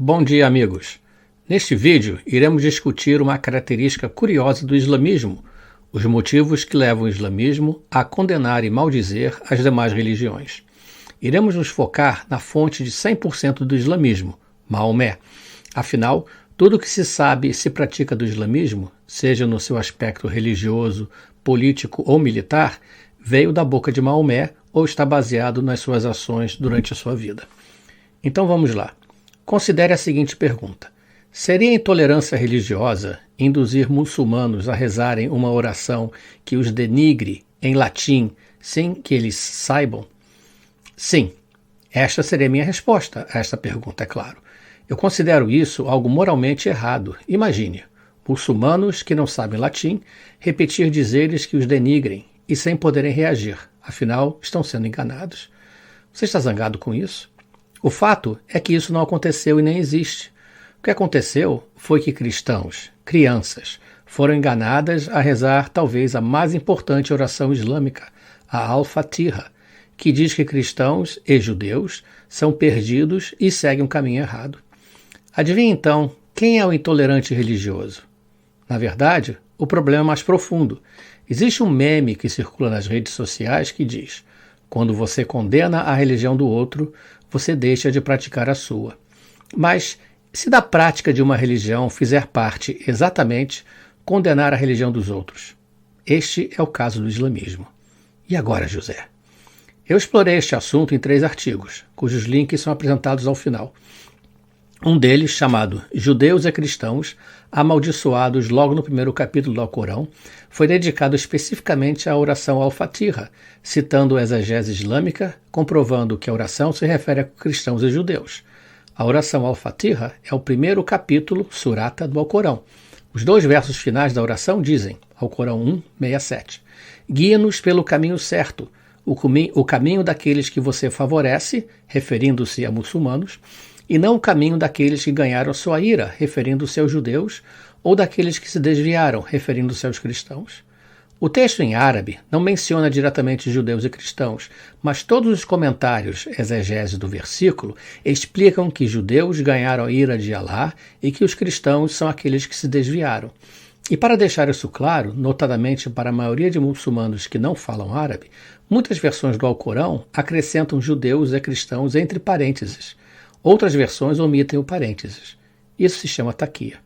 Bom dia, amigos. Neste vídeo, iremos discutir uma característica curiosa do islamismo, os motivos que levam o islamismo a condenar e maldizer as demais religiões. Iremos nos focar na fonte de 100% do islamismo, Maomé. Afinal, tudo o que se sabe e se pratica do islamismo, seja no seu aspecto religioso, político ou militar, veio da boca de Maomé ou está baseado nas suas ações durante a sua vida. Então vamos lá. Considere a seguinte pergunta: seria intolerância religiosa induzir muçulmanos a rezarem uma oração que os denigre em latim sem que eles saibam? Sim, esta seria a minha resposta a esta pergunta, é claro. Eu considero isso algo moralmente errado. Imagine, muçulmanos que não sabem latim repetir dizeres que os denigrem e sem poderem reagir, afinal estão sendo enganados. Você está zangado com isso? O fato é que isso não aconteceu e nem existe. O que aconteceu foi que cristãos, crianças, foram enganadas a rezar talvez a mais importante oração islâmica, a Al-Fatiha, que diz que cristãos e judeus são perdidos e seguem um caminho errado. Adivinha então quem é o intolerante religioso? Na verdade, o problema é mais profundo. Existe um meme que circula nas redes sociais que diz: quando você condena a religião do outro, você deixa de praticar a sua. Mas, se da prática de uma religião fizer parte exatamente condenar a religião dos outros? Este é o caso do islamismo. E agora, José? Eu explorei este assunto em 3 artigos, cujos links são apresentados ao final. Um deles, chamado Judeus e Cristãos, amaldiçoados logo no primeiro capítulo do Alcorão, foi dedicado especificamente à oração Al-Fatiha, citando a exegese islâmica, comprovando que a oração se refere a cristãos e judeus. A oração Al-Fatiha é o primeiro capítulo, surata, do Alcorão. Os 2 versos finais da oração dizem, Alcorão 1:67, guia-nos pelo caminho certo, o caminho daqueles que você favorece, referindo-se a muçulmanos, e não o caminho daqueles que ganharam sua ira, referindo-se aos judeus, ou daqueles que se desviaram, referindo-se aos cristãos. O texto em árabe não menciona diretamente judeus e cristãos, mas todos os comentários exegeses do versículo explicam que judeus ganharam a ira de Alá e que os cristãos são aqueles que se desviaram. E para deixar isso claro, notadamente para a maioria de muçulmanos que não falam árabe, muitas versões do Alcorão acrescentam judeus e cristãos entre parênteses. Outras versões omitem o parênteses. Isso se chama taquia.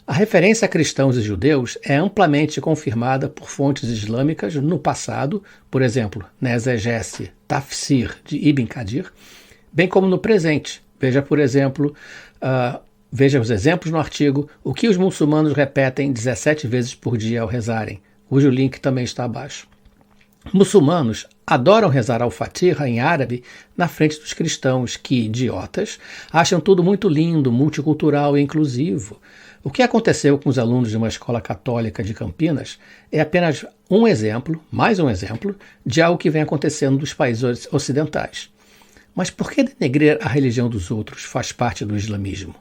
A referência a cristãos e judeus é amplamente confirmada por fontes islâmicas no passado, por exemplo, na exegese Tafsir de Ibn Kathir, bem como no presente. Veja, por exemplo, veja os exemplos no artigo O que os muçulmanos repetem 17 vezes por dia ao rezarem, cujo link também está abaixo. Muçulmanos adoram rezar Al-Fatiha em árabe na frente dos cristãos que, idiotas, acham tudo muito lindo, multicultural e inclusivo. O que aconteceu com os alunos de uma escola católica de Campinas é apenas um exemplo, mais um exemplo, de algo que vem acontecendo nos países ocidentais. Mas por que denegrir a religião dos outros faz parte do islamismo?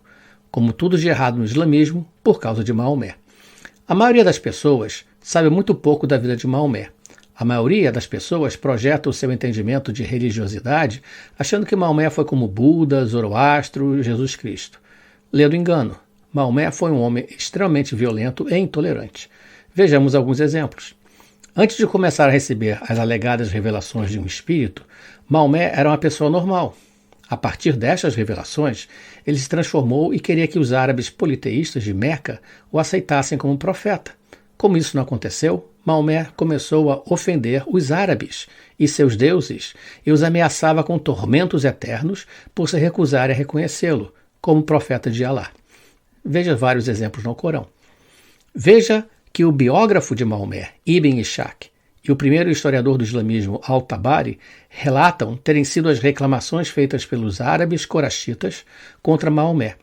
Como tudo de errado no islamismo, por causa de Maomé. A maioria das pessoas sabe muito pouco da vida de Maomé. A maioria das pessoas projeta o seu entendimento de religiosidade achando que Maomé foi como Buda, Zoroastro e Jesus Cristo. Lê do engano. Maomé foi um homem extremamente violento e intolerante. Vejamos alguns exemplos. Antes de começar a receber as alegadas revelações de um espírito, Maomé era uma pessoa normal. A partir destas revelações, ele se transformou e queria que os árabes politeístas de Meca o aceitassem como profeta. Como isso não aconteceu, Maomé começou a ofender os árabes e seus deuses e os ameaçava com tormentos eternos por se recusarem a reconhecê-lo como profeta de Alá. Veja vários exemplos no Alcorão. Veja que o biógrafo de Maomé, Ibn Ishaq, e o primeiro historiador do islamismo, Al-Tabari, relatam terem sido as reclamações feitas pelos árabes coraxitas contra Maomé.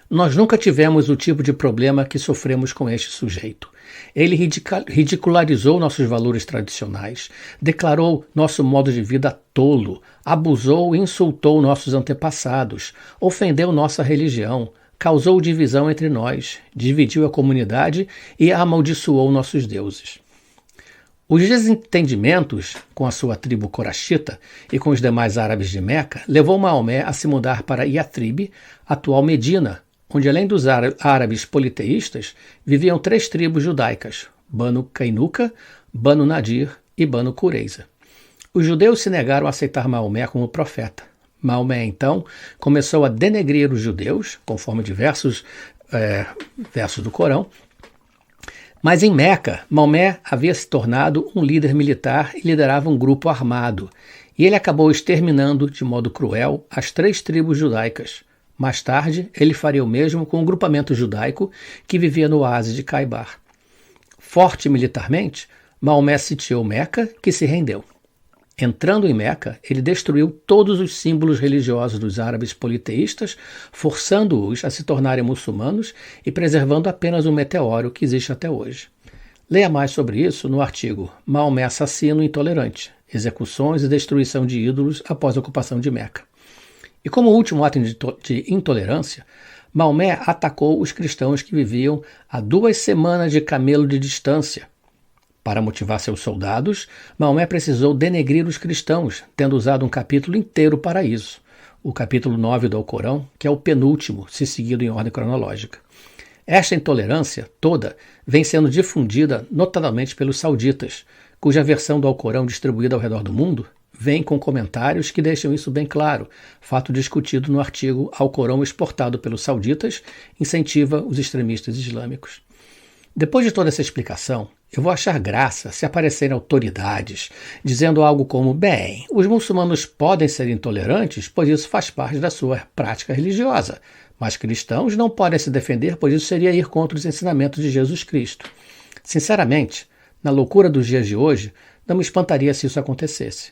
Nós nunca tivemos o tipo de problema que sofremos com este sujeito. Ele ridicularizou nossos valores tradicionais, declarou nosso modo de vida tolo, abusou e insultou nossos antepassados, ofendeu nossa religião, causou divisão entre nós, dividiu a comunidade e amaldiçoou nossos deuses. Os desentendimentos com a sua tribo coraxita e com os demais árabes de Meca levou Maomé a se mudar para Yatrib, atual Medina, onde além dos árabes politeístas, viviam 3 tribos judaicas, Banu Kainuka, Banu Nadir e Banu Qurayza. Os judeus se negaram a aceitar Maomé como profeta. Maomé, então, começou a denegrir os judeus, conforme diversos versos do Corão. Mas em Meca, Maomé havia se tornado um líder militar e liderava um grupo armado, e ele acabou exterminando de modo cruel as 3 tribos judaicas. Mais tarde, ele faria o mesmo com um grupamento judaico que vivia no oásis de Caibar. Forte militarmente, Maomé sitiou Meca, que se rendeu. Entrando em Meca, ele destruiu todos os símbolos religiosos dos árabes politeístas, forçando-os a se tornarem muçulmanos e preservando apenas o meteoro que existe até hoje. Leia mais sobre isso no artigo Maomé Assassino Intolerante, Execuções e Destruição de Ídolos após a ocupação de Meca. E como último ato de intolerância, Maomé atacou os cristãos que viviam a 2 semanas de camelo de distância. Para motivar seus soldados, Maomé precisou denegrir os cristãos, tendo usado um capítulo inteiro para isso, o capítulo 9 do Alcorão, que é o penúltimo, se seguido em ordem cronológica. Esta intolerância toda vem sendo difundida notadamente pelos sauditas, cuja versão do Alcorão distribuída ao redor do mundo vem com comentários que deixam isso bem claro, fato discutido no artigo Alcorão exportado pelos sauditas incentiva os extremistas islâmicos. Depois de toda essa explicação, eu vou achar graça se aparecerem autoridades dizendo algo como: bem, os muçulmanos podem ser intolerantes, pois isso faz parte da sua prática religiosa, mas cristãos não podem se defender, pois isso seria ir contra os ensinamentos de Jesus Cristo. Sinceramente, na loucura dos dias de hoje, não me espantaria se isso acontecesse.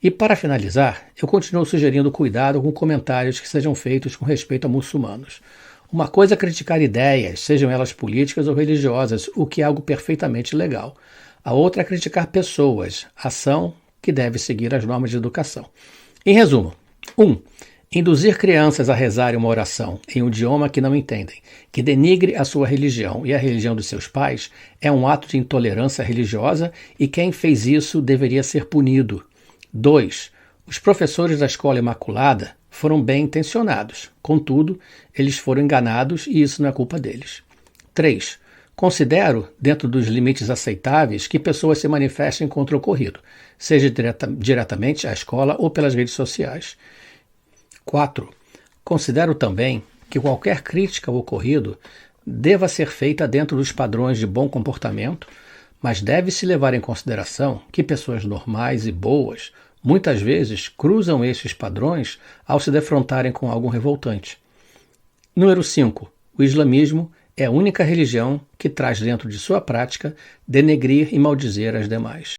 E para finalizar, eu continuo sugerindo cuidado com comentários que sejam feitos com respeito a muçulmanos. Uma coisa é criticar ideias, sejam elas políticas ou religiosas, o que é algo perfeitamente legal. A outra é criticar pessoas, ação que deve seguir as normas de educação. Em resumo, 1. Induzir crianças a rezarem uma oração em um idioma que não entendem, que denigre a sua religião e a religião dos seus pais, é um ato de intolerância religiosa e quem fez isso deveria ser punido. 2. Os professores da Escola Imaculada foram bem intencionados, contudo, eles foram enganados e isso não é culpa deles. 3. Considero, dentro dos limites aceitáveis, que pessoas se manifestem contra o ocorrido, seja diretamente à escola ou pelas redes sociais. 4. Considero também que qualquer crítica ao ocorrido deva ser feita dentro dos padrões de bom comportamento, mas deve-se levar em consideração que pessoas normais e boas muitas vezes cruzam esses padrões ao se defrontarem com algo revoltante. Número 5. O islamismo é a única religião que traz dentro de sua prática denegrir e maldizer as demais.